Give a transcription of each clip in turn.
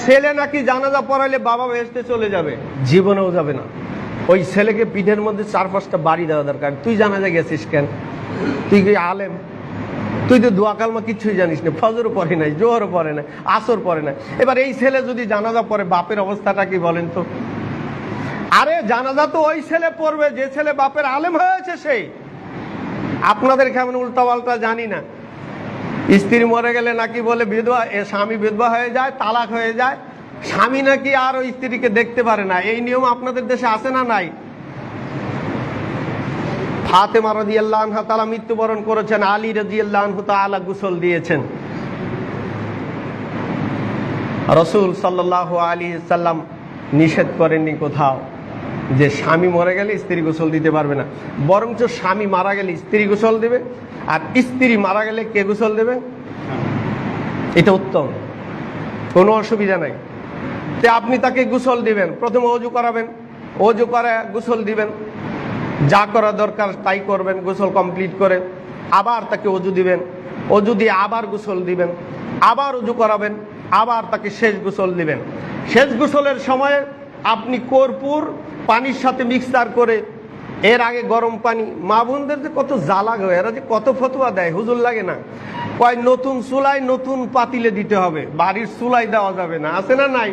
ছেলে নাকি জানাজা পড়াইলে বাবা বেহেশতে চলে যাবে, জীবনেও যাবে না। ওই ছেলেকে পিঠের মধ্যে 4-5টা বাড়ি দেওয়া দরকার। তুই জানাজা গেছিস কেন? তুই কি আলেম? তুই তো দোয়া কালমা কিচ্ছুই জানিস না, ফজরও পড়ে নাই, জোহরও পড়ে নাই, আসর পড়ে নাই। এবার এই ছেলে যদি জানাজা পড়ে, বাপের অবস্থাটা কি বলেন তো? আরে জানাজা তো ওই ছেলে পড়বে যে ছেলে বাপের আলেম হয়েছে। সেই আপনাদের কেমন উল্টাপাল্টা জানি না। স্ত্রী মরে গেলে নাকি বলে বিধবা, স্বামী বিধবা হয়ে যায়, তালাক হয়ে যায়, স্বামী নাকি আর ওই স্ত্রীকে দেখতে পারে না। এই নিয়ম আপনাদের দেশে আছে না নাই? ফাতেমা রাদিয়াল্লাহু আনহা তাআলা মৃত্যুবরণ করেছেন, আলী রাদিয়াল্লাহু আনহু তাআলা গোসল দিয়েছেন। রাসূল সাল্লাল্লাহু আলাইহি সাল্লাম নিষেধ করেননি কোথাও যে স্বামী মরে গেলে স্ত্রী গোসল দিতে পারবে না, বরঞ্চ স্বামী মারা গেলে স্ত্রী গোসল দেবে, আর স্ত্রী মারা গেলে কে গোসল দেবে? এটা উত্তম, কোনো অসুবিধা নাই। যে আপনি তাকে গোসল দিবেন, প্রথমে ওযু করাবেন, ওযু করে গোসল দিবেন, যা করা দরকার তাই করবেন। গোসল কমপ্লিট করে আবার তাকে ওযু দিবেন, ওযু দিয়ে আবার গোসল দিবেন, আবার ওযু করাবেন, আবার তাকে শেষ গোসল দিবেন। শেষ গোসলের সময়ে আপনি কর্পূর পানির সাথে মিক্সার করে, এর আগে গরম পানি, মা বোনদের যে কত জ্বালা গো, এরা যে কত ফতোয়া দেয়, হুজুর লাগে না, কয় নতুন চুলায় নতুন পাতিলে দিতে হবে, বাড়ির চুলাই দেওয়া যাবে না। আছে না নাই?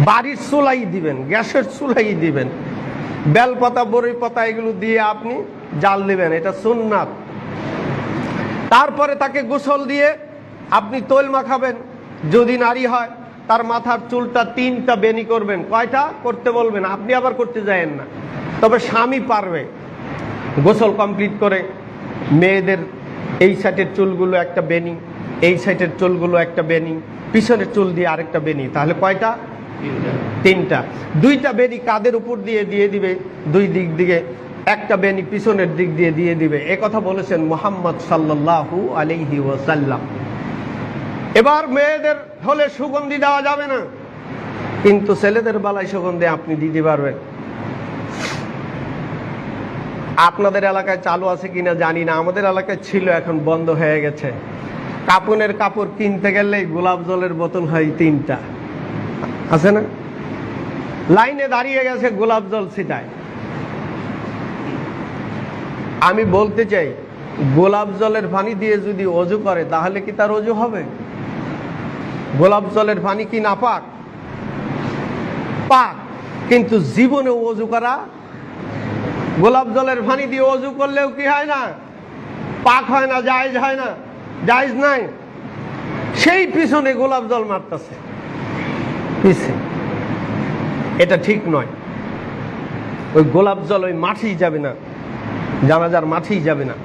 বাড়ির চুলাই দিবেন, গ্যাসের চুলাই দিবেন, বেলপাতা বড়ই পাতা এগুলো দিয়ে আপনি জাল দিবেন, এটা সুন্নাত। তারপরে তাকে গোসল দিয়ে আপনি তৈল মাখাবেন। যদি নারী হয় তার মাথার চুলটা 3টা বেনি করবেন। কয়টা করতে বলবেন, আপনি আবার করতে যায়েন না, তবে স্বামী পারবে। গোসল কমপ্লিট করে মেয়েদের এই সাইডের চুলগুলো একটা বেনি, এই সাইডের চুলগুলো একটা বেনি, পিছনের চুল দিয়ে আরেকটা বেনি, তাহলে কয়টা? 3টা। 2টা বেনি কাঁধের উপর দিয়ে দিবে, 2 দিক দিকে, একটা বেনি পিছনের দিক দিয়ে দিবে। এ কথা বলেছেন মুহাম্মদ সাল্লাল্লাহু আলাইহি ওয়াসাল্লাম। এবার মেয়েদের হলে সুগন্ধি দেওয়া যাবে না, কিন্তু ছেলেদের বেলায় সুগন্ধি আপনি দিতে পারবেন। আপনাদের এলাকায় চালু আছে কিনা জানি না, আমাদের এলাকায় ছিল, এখন বন্ধ হয়ে গেছে। কাপড়ের কাপড় কিনতে গেলে গোলাপ জলের বোতল হয় 3টা, আছে না? লাইনে দাঁড়িয়ে গেছে, গোলাপ জল ছিটায়। আমি বলতে চাই, গোলাপ জলের পানি দিয়ে যদি ওযু করে তাহলে কি তার ওযু হবে? গোলাপ জলের পানি কি নাপাক? পাক, কিন্তু জীবনে ওযু করা, গোলাপ জলের পানি দিয়ে ওযু করলেও কি হয় না? পাক হয় না, জায়েজ হয় না, জায়েজ নাই। সেই পিছনে গোলাপ জল মারতেছে পিছে, এটা ঠিক নয়। ওই গোলাপ জল ওই মাঠেই যাবে না, জানাজার মাঠেই যাবে না।